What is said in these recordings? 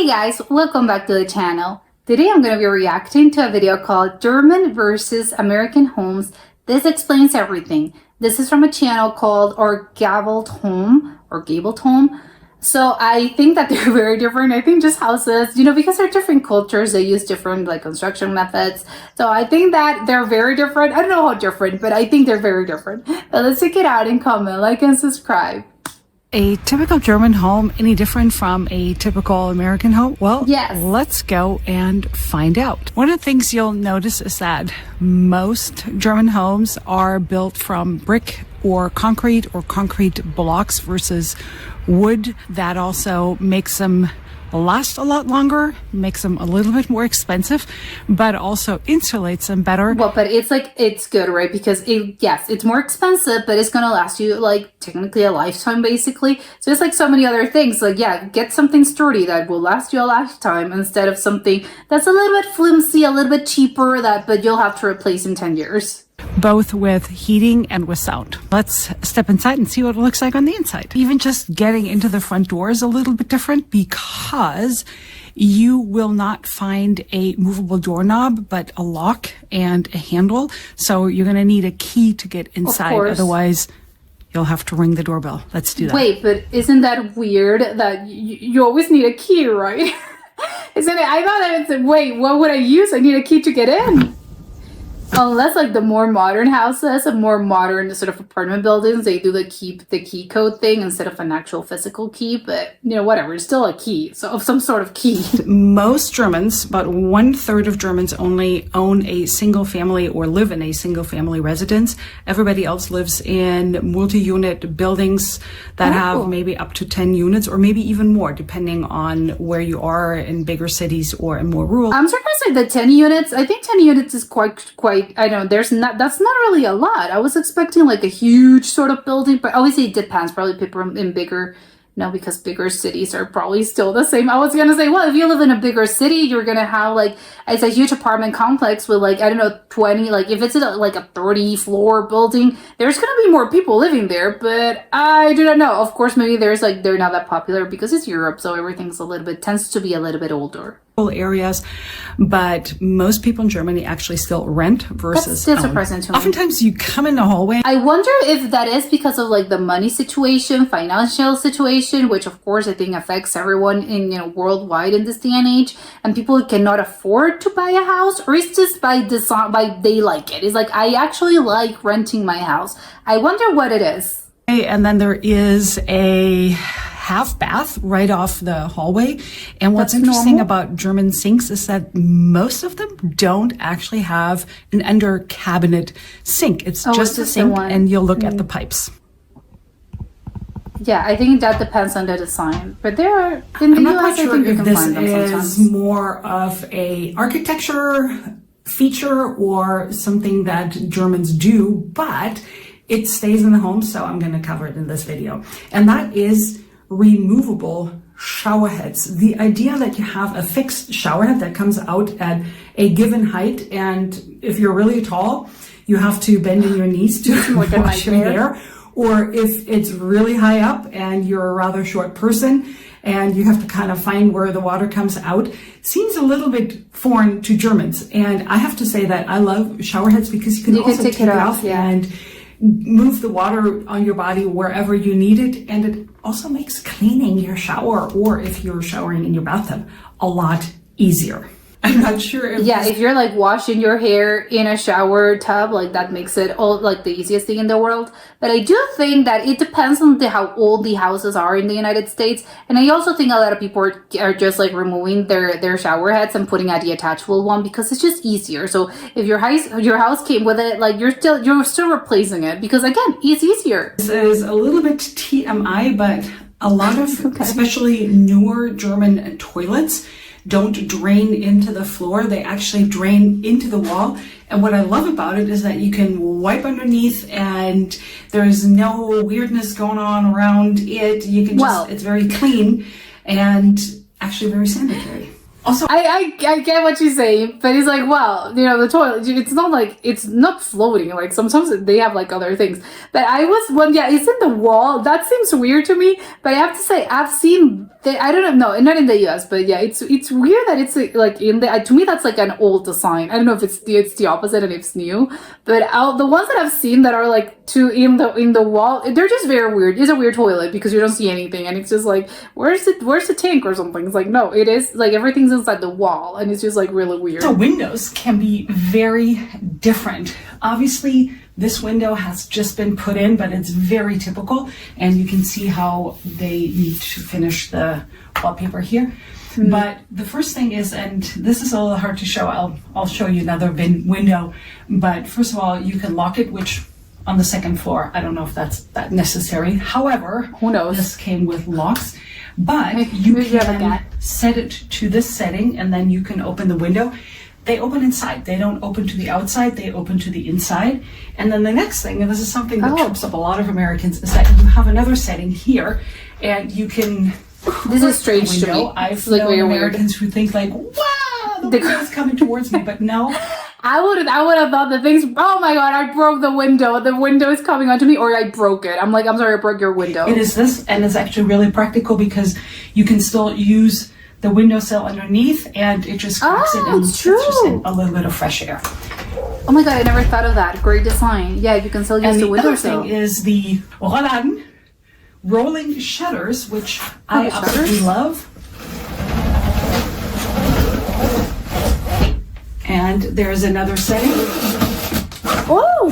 guys, welcome back to the channel. Today I'm going to be reacting to a video called German versus American Homes. This explains everything. This is from a channel called Or Gabled Home or Gabled Home. So I think that they're very different. I think just houses, because they're different cultures, they use different construction methods. So I think that they're very different. I don't know how different, but I think they're very different. But let's check it out and comment, like and subscribe. A typical German home any different from a typical American home? Well, yes. Let's go and find out. One of the things you'll notice is that most German homes are built from brick or concrete blocks versus wood. That also makes them last a lot longer, makes them a little bit more expensive, but also insulates them better. Well, but it's good, right? Because it's more expensive, but it's gonna last you technically a lifetime, basically. So it's like so many other things. Get something sturdy that will last you a lifetime instead of something that's a little bit flimsy, a little bit cheaper, but you'll have to replace in 10 years. Both with heating and with sound. Let's step inside and see what it looks like on the inside. Even just getting into the front door is a little bit different because you will not find a movable doorknob, but a lock and a handle. So you're going to need a key to get inside. Otherwise, you'll have to ring the doorbell. Let's do that. Wait, but isn't that weird that you always need a key, right? Isn't it? I thought that it's, wait, what would I use? I need a key to get in. Unless the more modern houses and more modern sort of apartment buildings, they do the key code thing instead of an actual physical key, but whatever, it's still a key, so of some sort of key. Most Germans, about 1/3 of Germans only own a single family or live in a single family residence. Everybody else lives in multi-unit buildings that have maybe up to 10 units or maybe even more, depending on where you are in bigger cities or in more rural. I'm surprised at the 10 units. I think 10 units is quite I know that's not really a lot. I was expecting a huge sort of building, but obviously it depends. Probably people in bigger, because bigger cities are probably still the same. I was gonna say, well, if you live in a bigger city, you're gonna have it's a huge apartment complex with 20, if it's a 30-floor building, there's gonna be more people living there, but I do not know. Of course, maybe they're not that popular because it's Europe, so everything's tends to be a little bit older. Areas, but most people in Germany actually still rent versus That's surprising to me. Oftentimes you come in the hallway. I wonder if that is because of the money situation, financial situation, which of course I think affects everyone in worldwide in this day and age, and people cannot afford to buy a house, or it's just by design, they like it. It's I actually like renting my house. I wonder what it is. And then there is a half bath right off the hallway. And what's interesting about German sinks is that most of them don't actually have an under cabinet sink. It's just a sink, and you'll look at the pipes. Yeah, I think that depends on the design. But there are, in the I'm US, not quite sure if this is sometimes more of a architecture feature or something that Germans do, but it stays in the home, so I'm going to cover it in this video. And that is removable shower heads. The idea that you have a fixed shower head that comes out at a given height, and if you're really tall, you have to bend in your knees to wash your hair, or if it's really high up and you're a rather short person and you have to kind of find where the water comes out, seems a little bit foreign to Germans. And I have to say that I love shower heads because you can also take it off and move the water on your body wherever you need it, and it also makes cleaning your shower, or if you're showering in your bathtub, a lot easier. I'm not sure if if you're washing your hair in a shower tub, that makes it all the easiest thing in the world. But I do think that it depends on how old the houses are in the United States, and I also think a lot of people are just removing their shower heads and putting a detachable one because it's just easier. So if your house came with it, you're still replacing it because again, it's easier. This is a little bit TMI, but a lot of especially newer German toilets don't drain into the floor. They actually drain into the wall. And what I love about it is that you can wipe underneath and there's no weirdness going on around it. You can it's very clean and actually very sanitary. Also, I get what you're saying, but it's like, well, you know, the toilet, it's not like, it's not floating. Like sometimes they have like other things. But I was, well, yeah, it's in the wall. That seems weird to me. But I have to say, I've seen, I don't know, no, not in the US, but yeah, it's weird that it's like in the, to me, that's like an old design. I don't know if it's the opposite and it's new. But the ones that I've seen that are like in the wall, they're just very weird. It's a weird toilet because you don't see anything. And it's just like, where's the tank or something? It's like, no, it is like everything's inside the wall, and it's just like really weird. the windows can be very different. Obviously, this window has just been put in, but it's very typical, and you can see how they need to finish the wallpaper here. But the first thing is, and this is a little hard to show, I'll show you another window, but first of all, you can lock it, which on the second floor, I don't know if that's that necessary. However, Who knows? this came with locks, but you maybe you have a can cat. set it to this setting, and then you can open the window. They open inside. They don't open to the outside. They open to the inside. And then the next thing, and this is something that trips up a lot of Americans, is that you have another setting here, and you can. This is strange to me. I've It's like known very Americans who think like, "Wow, the window's coming towards me," but no. I would have thought the things. Oh my god! I broke the window. The window is coming onto me, or I broke it. I'm like, I'm sorry, I broke your window. It is this, and it's actually really practical because you can still use the windowsill underneath, and it just cracks it, and it's it's just true. a little bit of fresh air. Oh my god! I never thought of that. Great design. Yeah, you can still use And the the other windowsill. thing is the Rollan rolling shutters, which I the absolutely shutters? love. And there's another setting. Oh,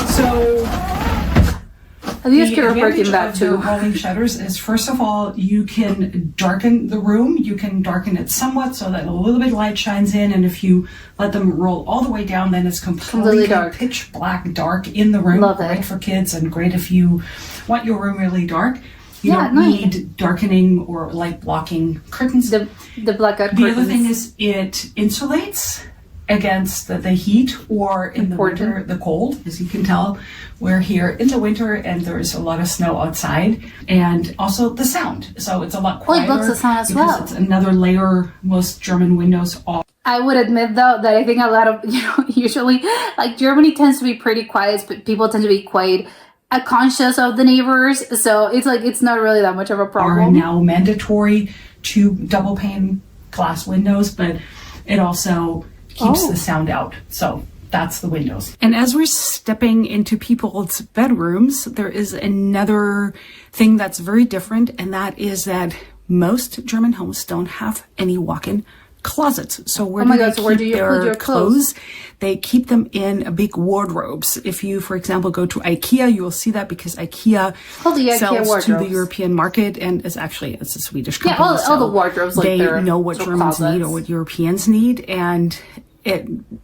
So I think it's the good for advantage breaking that of the too. rolling shutters is, first of all, you can darken the room. You can darken it somewhat so that a little bit of light shines in, and if you let them roll all the way down, then it's completely dark. pitch black dark in the room. Love it. Great for kids and great if you want your room really dark. You Yeah, don't nice. need darkening or light blocking curtains. The blackout The curtains. other thing is it insulates against the heat, or in the Important. winter, the cold. As you can tell, we're here in the winter and there's a lot of snow outside, and also the sound. So it's a lot Oh, quieter. it blocks the sound as because well. it's another layer. Most German windows all I would admit though that I think a lot of usually like Germany tends to be pretty quiet, but people tend to be quite conscious of the neighbors. So it's like it's not really that much of a are problem. now mandatory to double pane glass windows, but it also keeps the sound out. So that's the windows. And as we're stepping into people's bedrooms, there is another thing that's very different, and that is that most German homes don't have any walk-in closets. So where my do they God, so where keep do you their put your clothes? They keep them in big wardrobes. If you, for example, go to IKEA, you will see that because IKEA Oh, the IKEA sells to the wardrobes. European market, and it's a Swedish Yeah, company. all the so wardrobes, like they they're know what sort of Germans need closets. or what Europeans need, and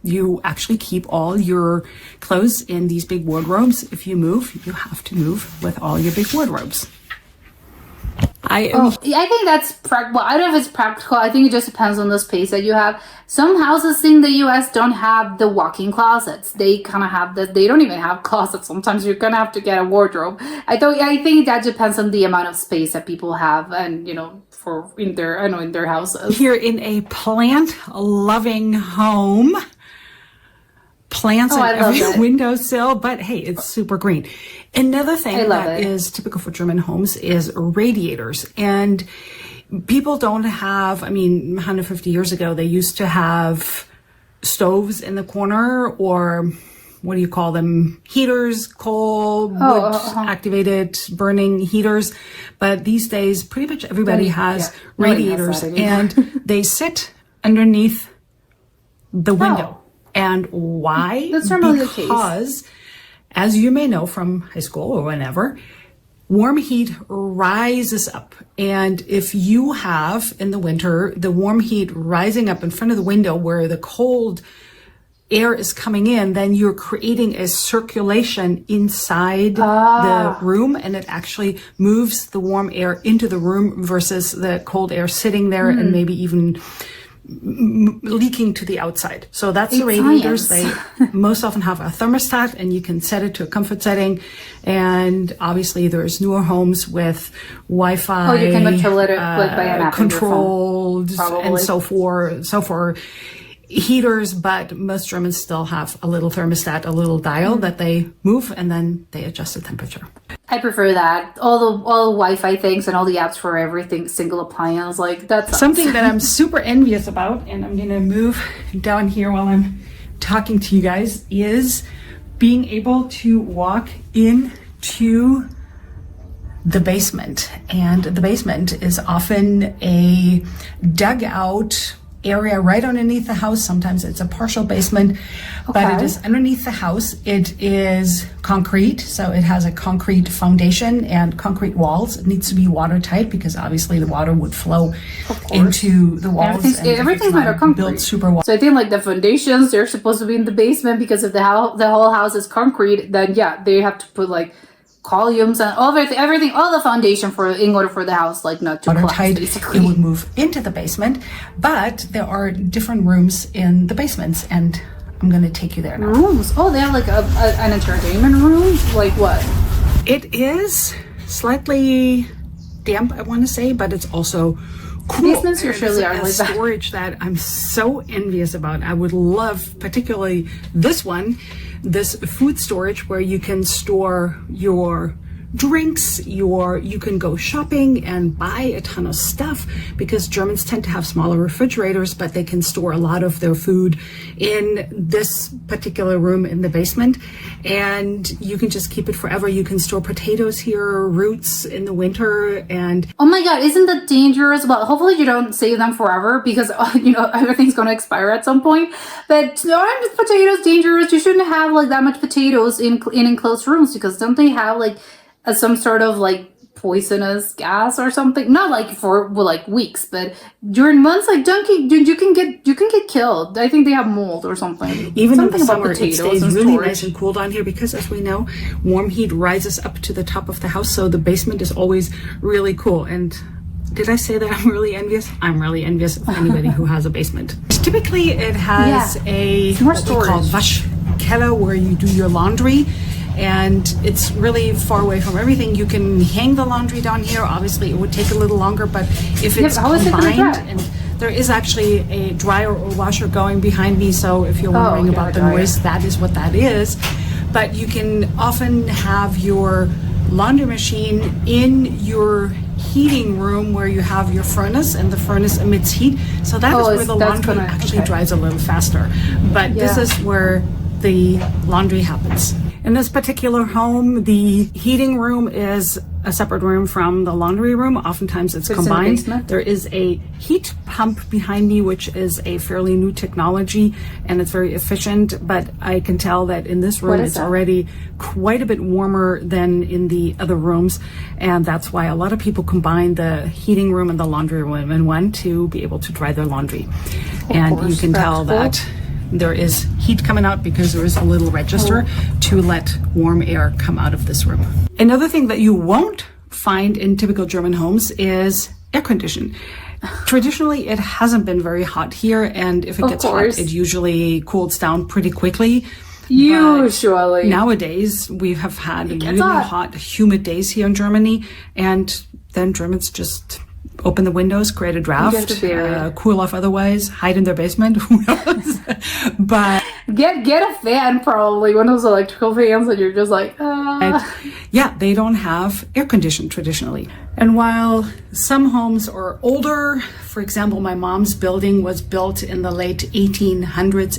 you actually keep all your clothes in these big wardrobes. If you move, you have to move with all your big wardrobes. I think that's practical. I don't know if it's practical. I think it just depends on the space that you have. Some houses in the US don't have the walk-in closets. They kind of have they don't even have closets. Sometimes you're gonna have to get a wardrobe. I think that depends on the amount of space that people have, and in their houses. Here in a plant-loving home, plants Oh, I on love every it. windowsill, but hey, it's super green. Another I thing love that it. is typical for German homes is radiators. And people don't have, 150 years ago, they used to have stoves in the corner, or what do you call them? Heaters, coal, wood activated burning heaters. But these days, pretty much everybody has Nobody has radiators, that anymore. and they sit underneath the window. And why? That's normally the case. Because, as you may know from high school or whenever, warm heat rises up. And if you have, in the winter, the warm heat rising up in front of the window where the cold air is coming in, then you're creating a circulation inside the room, and it actually moves the warm air into the room versus the cold air sitting there and maybe even leaking to the outside. So that's the radiators. Science. They most often have a thermostat, and you can set it to a comfort setting. And obviously there's newer homes with Wi-Fi Oh, you can control it, like, by an app on your control cold, and Probably. so for heaters, but most Germans still have a little thermostat, a little dial that they move, and then they adjust the temperature. I prefer that. All the Wi-Fi things and all the apps for everything, single appliance, like that's Something that I'm super envious about, and I'm gonna move down here while I'm talking to you guys, is being able to walk into the basement. And the basement is often a dugout area right underneath the house. Sometimes it's a partial basement, but it Okay. is underneath the house. It is concrete, so it has a concrete foundation and concrete walls. It needs to be watertight because obviously the water would flow into the walls. Everything's- and if everything's it's made not of concrete. built super well. So I think like the foundations, they're supposed to be in the basement because if the whole house is concrete, then yeah, they have to put like columns and everything, all the foundation in order for the house like not to collapse, Watertight, basically. it would move into the basement, but there are different rooms in the basements, and I'm going to take you there now. Rooms. Oh, they have like an entertainment room. Like what? It is slightly damp, I want to say, but it's also cool. Basements usually are It's like a that. storage that I'm so envious about. I would love, particularly this one, this food storage where you can store your drinks, you can go shopping and buy a ton of stuff, because Germans tend to have smaller refrigerators, but they can store a lot of their food in this particular room in the basement, and you can just keep it forever. You can store potatoes here, roots in the winter, and Oh my god, isn't that dangerous? Well, hopefully you don't save them forever because you know everything's gonna expire at some point. But aren't potatoes dangerous? You shouldn't have like that much potatoes in enclosed rooms because don't they have like some sort of like poisonous gas or something? Not like for like weeks, but during months, like you can get killed. I think they have mold or something. even something in the summer, it stays and really storage. nice and cool down here because, as we know, warm heat rises up to the top of the house, so the basement is always really cool. And did I say that I'm really envious? I'm really envious of anybody who has a basement. Typically, it has more what we call storage. Waschkeller, where you do your laundry. And it's really far away from everything. You can hang the laundry down here. Obviously, it would take a little longer, but if it's how is it gonna combined, dry? and there is actually a dryer or washer going behind me, so if you're wondering yeah, about the dryer. noise, that is what that is. But you can often have your laundry machine in your heating room where you have your furnace, and the furnace emits heat. So that is where the that's laundry gonna- actually okay. dries a little faster. But this Yeah. is where the laundry happens. In this particular home, the heating room is a separate room from the laundry room. Oftentimes it's in the combined. basement? There is a heat pump behind me, which is a fairly new technology, and it's very efficient, but I can tell that in this room What is it's that? already quite a bit warmer than in the other rooms, and that's why a lot of people combine the heating room and the laundry room in one to be able to dry their laundry. And you course, can that's tell cool. that there is heat coming out because there is a little register to let warm air come out of this room. Another thing that you won't find in typical German homes is air conditioning. Traditionally, it hasn't been very hot here, and if it Of gets course. hot, it usually cools down pretty quickly. Usually. Nowadays, we have had really hot. hot, humid days here in Germany, and then Germans just open the windows, create a have draft, to bear it. cool off otherwise, hide in their basement, who knows? But Get a fan, probably one of those electrical fans, and you're just like, yeah, they don't have air conditioning traditionally. And while some homes are older, for example, my mom's building was built in the late 1800s,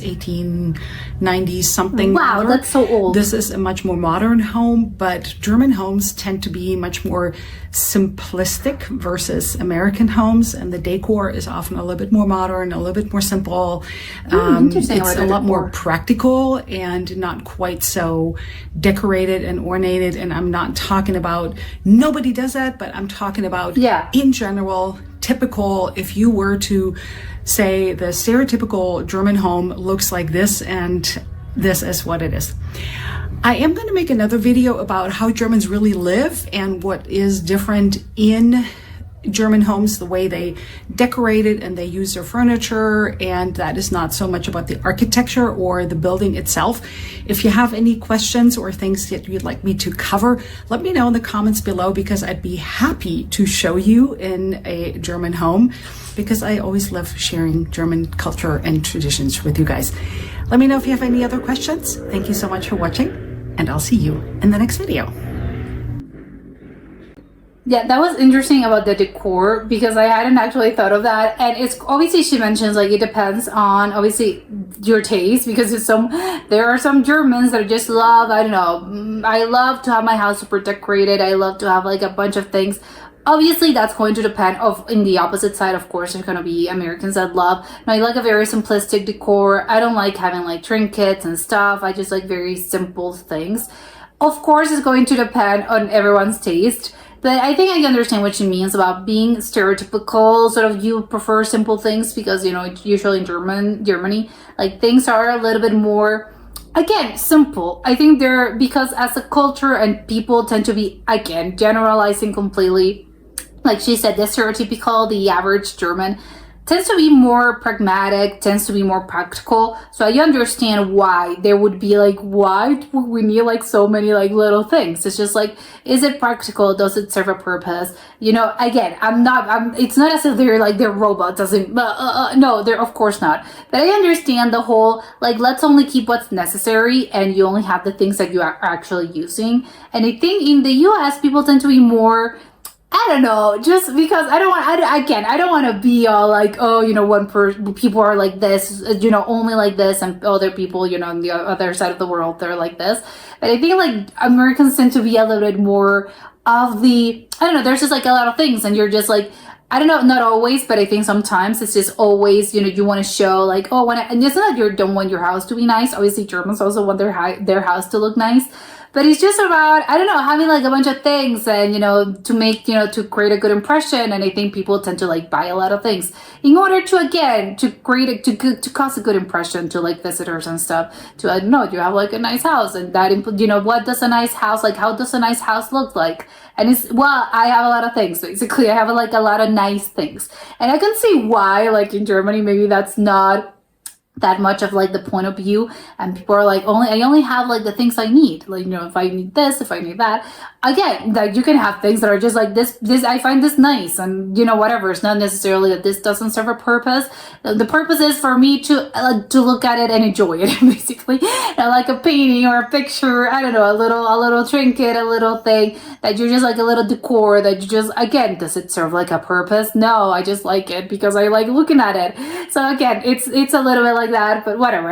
1890s, something. Wow, other. that's so old. This is a much more modern home, but German homes tend to be much more simplistic versus American homes, and the decor is often a little bit more modern, a little bit more simple. interesting It's about a the lot more decor. practical and not quite so decorated and ornated. And I'm not talking about nobody does that, but I'm talking about Yeah. in general, typical. If you were to say the stereotypical German home looks like this, and this is what it is. I am going to make another video about how Germans really live and what is different in German homes, the way they decorate it and they use their furniture, and that is not so much about the architecture or the building itself. If you have any questions or things that you'd like me to cover, let me know in the comments below, because I'd be happy to show you in a German home, because I always love sharing German culture and traditions with you guys. Let me know if you have any other questions. Thank you so much for watching, and I'll see you in the next video. Yeah, that was interesting about the decor, because I hadn't actually thought of that. And it's obviously, she mentions like it depends on obviously your taste, because there are some Germans that just love, I don't know, I love to have my house super decorated. I love to have like a bunch of things. Obviously, that's going to depend in the opposite side. Of course, there's going to be Americans that love, no, I like a very simplistic decor. I don't like having like trinkets and stuff. I just like very simple things. Of course, it's going to depend on everyone's taste. But I think I understand what she means about being stereotypical. Sort of, you prefer simple things because, you know, usually in Germany, like things are a little bit more, again, simple. I think because as a culture and people tend to be, again, generalizing completely, like she said, the stereotypical, the average German tends to be more pragmatic, tends to be more practical. So I understand why there would be like, why do we need like so many like little things? It's just like, is it practical? Does it serve a purpose? You know, again, it's not as if they're robots, no, they're of course not. But I understand the whole, like, let's only keep what's necessary and you only have the things that you are actually using. And I think in the US, people tend to be more, I don't know, just because I don't want to be all like, oh, you know, people are like this, you know, only like this, and other people, you know, on the other side of the world, they're like this. But I think like Americans tend to be a little bit more of the, I don't know, there's just like a lot of things, and you're just like, I don't know, not always, but I think sometimes it's just always, you know, you want to show like, oh, and it's not that you don't want your house to be nice. Obviously, Germans also want their house to look nice. But it's just about, I don't know, having like a bunch of things and, you know, to make, you know, to create a good impression. And I think people tend to like buy a lot of things in order to, again, to create to cause a good impression to like visitors and stuff. To, I don't know, you have like a nice house, and that, you know, what does a nice house, like how does a nice house look like? And it's, well, I have a lot of things, basically. I have like a lot of nice things. And I can see why, like in Germany, maybe that's not that much of like the point of view, and people are like, I only have like the things I need, like, you know, if I need this, if I need that, again, like you can have things that are just like this I find this nice, and you know, whatever. It's not necessarily that this doesn't serve a purpose. The purpose is for me to look at it and enjoy it, basically. Like a painting or a picture, I don't know, a little trinket, a little thing that you're just like a little decor that you just, again, does it serve like a purpose? No, I just like it because I like looking at it. So again, it's a little bit like that, but whatever.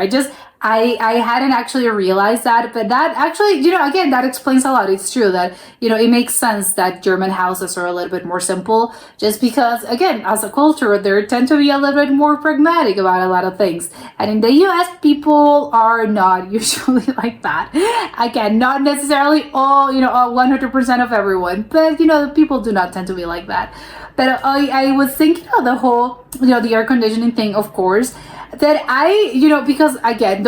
I hadn't actually realized that, but that actually, you know, again, that explains a lot. It's true that, you know, it makes sense that German houses are a little bit more simple, just because, again, as a culture, they tend to be a little bit more pragmatic about a lot of things. And in the US, people are not usually like that. Again, not necessarily all, you know, all 100% of everyone, but, you know, people do not tend to be like that. But I was thinking of the whole, you know, the air conditioning thing, of course, that you know, because again,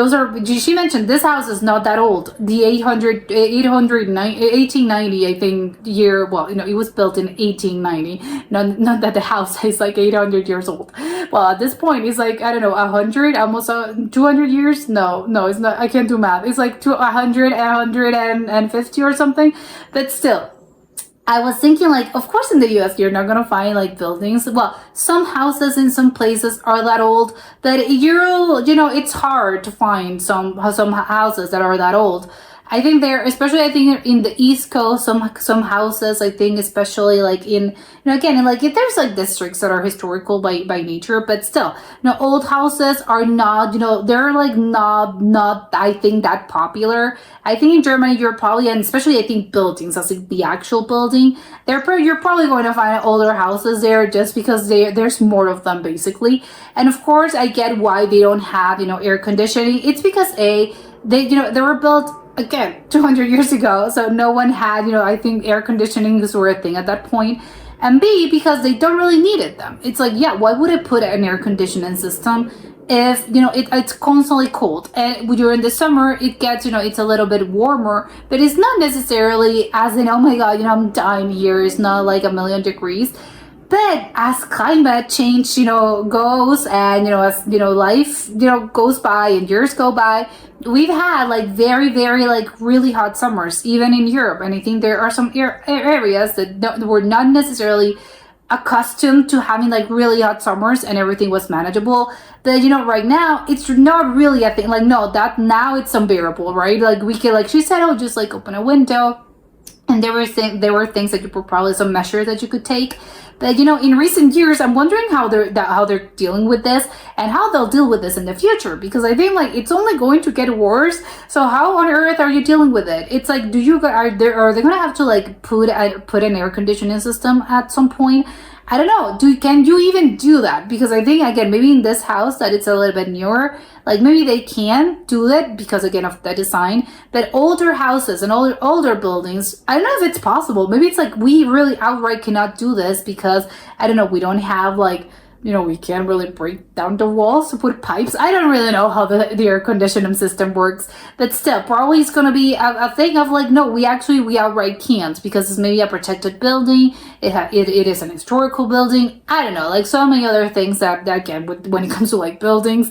she mentioned this house is not that old. The 1890, I think, year, well, you know, it was built in 1890. Not that the house is like 800 years old. Well, at this point, it's like, I don't know, 100, almost 200 years? No, it's not, I can't do math. It's like 100, 150 or something, but still. I was thinking, like, of course in the US you're not gonna find like buildings. Well, some houses in some places are that old that you know, it's hard to find some houses that are that old. I think especially I think in the East Coast, some houses, I think, especially like in, you know, again, like if there's like districts that are historical by nature, but still, you know, old houses are not, you know, they're like not I think that popular. I think in Germany you're probably, and especially I think buildings, as like the actual building, you're probably going to find older houses there just because there's more of them, basically. And of course I get why they don't have, you know, air conditioning. It's because they were built, again, 200 years ago, so no one had, you know, I think air conditioning were a thing at that point. And B, because they don't really needed them. It's like, yeah, why would I put an air conditioning system if, you know, it's constantly cold? And during the summer, it gets, you know, it's a little bit warmer, but it's not necessarily as in, oh my God, you know, I'm dying here. It's not like a million degrees. But as climate change, goes, and as life, goes by and years go by, we've had like very, very like really hot summers, even in Europe. And I think there are some areas that were not necessarily accustomed to having like really hot summers and everything was manageable. But right now it's not really a thing. Like, no, that now it's unbearable, right? Like we could, like she said, oh, just like open a window. And there were things that you were probably some measures that you could take. But in recent years, I'm wondering how they're dealing with this and how they'll deal with this in the future, because I think like it's only going to get worse. So how on earth are you dealing with it? It's like, are they gonna have to like put an air conditioning system at some point? I don't know. Can you even do that? Because I think, again, maybe in this house that it's a little bit newer, like maybe they can do it because, again, of the design. But older houses and older buildings, I don't know if it's possible. Maybe it's like we really outright cannot do this because, I don't know, we don't have like, we can't really break down the walls to put pipes. I don't really know how the air conditioning system works, but still, probably it's going to be a thing of like, no, we outright can't, because it's maybe a protected building. It is an historical building. I don't know, like so many other things that again, when it comes to like building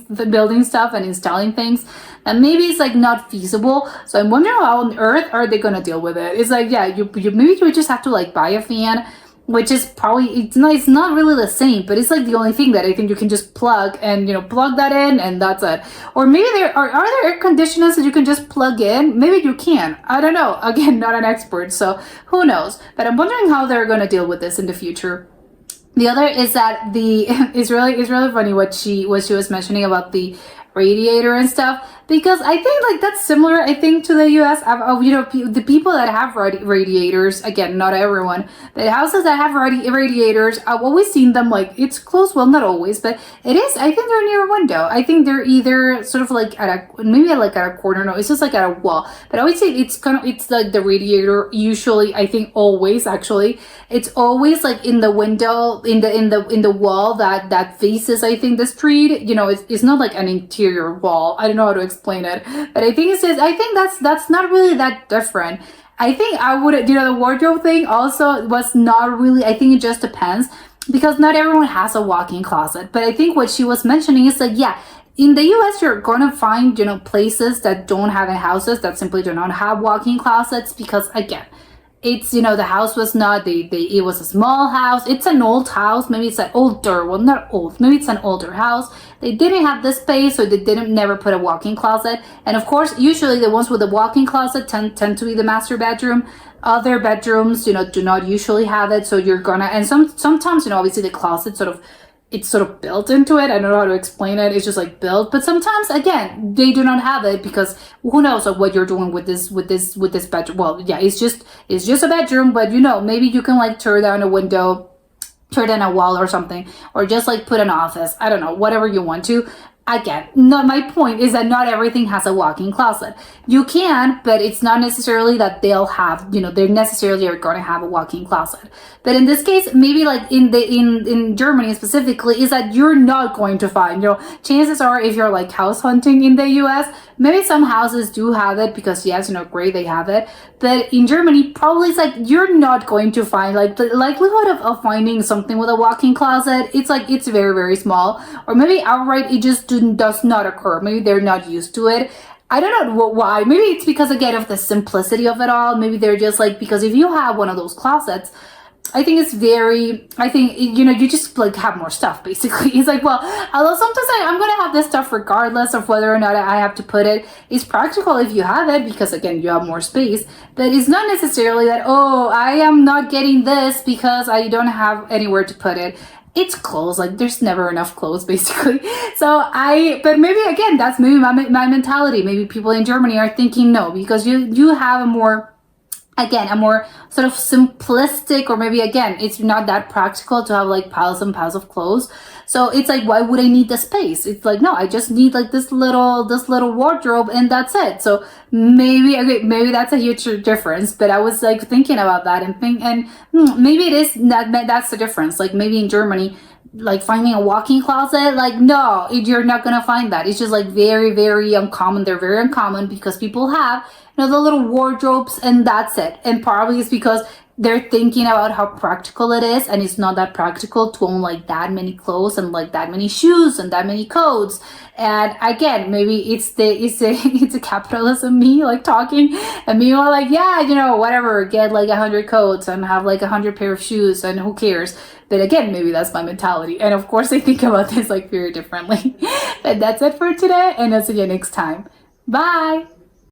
stuff and installing things, and maybe it's like not feasible. So I'm wondering how on earth are they going to deal with it? It's like, yeah, maybe you just have to like buy a fan, which is probably, it's not really the same, but it's like the only thing that I think you can just plug and, plug that in and that's it. Or maybe are there air conditioners that you can just plug in? Maybe you can. I don't know. Again, not an expert, so who knows? But I'm wondering how they're going to deal with this in the future. The other is that it's really funny what she was mentioning about the radiator and stuff, because I think like that's similar, I think, to the US. The people that have radiators, again, not everyone, but houses that have radiators, I've always seen them like it's close. Well, not always, but it is. I think they're near a window. I think they're either sort of like at a corner. No, it's just like at a wall. But I would say it's like the radiator. Usually, I think always actually, it's always like in the window, in the wall that faces, I think, the street. It's not like an interior wall. I don't know how to explain it, but I think that's not really that different. I think I would, the wardrobe thing also was not really, I think it just depends, because not everyone has a walk-in closet. But I think what she was mentioning is like, yeah, in the US, you're going to find, places that don't have houses that simply do not have walk-in closets, because again, it's, the house was not, it was a small house. It's an old house. Maybe it's an older, well, not old, maybe it's an older house. They didn't have the space, so they never put a walk-in closet. And of course, usually the ones with the walk-in closet tend to be the master bedroom. Other bedrooms, do not usually have it. So you're gonna, and sometimes, obviously the closet it's sort of built into it. I don't know how to explain it. It's just like built. But sometimes, again, they do not have it because who knows what you're doing with this bedroom. Well, yeah, it's just a bedroom, but maybe you can like tear down a window, tear down a wall or something, or just like put an office. I don't know, whatever you want to. Again, my point is that not everything has a walk-in closet. You can, but it's not necessarily that they'll have, they necessarily are going to have a walk-in closet. But in this case, maybe like in Germany specifically, is that you're not going to find, chances are if you're like house hunting in the US, maybe some houses do have it because yes, great, they have it. But in Germany, probably it's like you're not going to find, like the likelihood of finding something with a walk-in closet, it's like it's very, very small. Or maybe outright it just does not occur. Maybe they're not used to it. I don't know why. Maybe it's because, again, of the simplicity of it all. Maybe they're just like, because if you have one of those closets, I think you just like have more stuff basically. It's like, well, although sometimes I'm going to have this stuff regardless of whether or not I have to put it. It's practical if you have it because, again, you have more space. But it's not necessarily that, oh, I am not getting this because I don't have anywhere to put it. It's clothes, like there's never enough clothes basically. But maybe again, that's maybe my mentality. Maybe people in Germany are thinking no, because you have a more sort of simplistic, or maybe again, it's not that practical to have like piles and piles of clothes. So it's like, why would I need the space? It's like, no, I just need like this little wardrobe and that's it. So maybe that's a huge difference. But I was like thinking about that and maybe it is that's the difference. Like maybe in Germany, like finding a walk-in closet, like no, you're not gonna find that. It's just like very, very uncommon. They're very uncommon because people have the little wardrobes and that's it. And probably it's because they're thinking about how practical it is, and it's not that practical to own like that many clothes and like that many shoes and that many coats. And again, maybe it's the capitalism me like talking, and me all like, yeah, you know, whatever, get like 100 coats and have like 100 pair of shoes, and who cares? But again, maybe that's my mentality, and of course I think about this like very differently. But that's it for today, and I'll see you next time. Bye.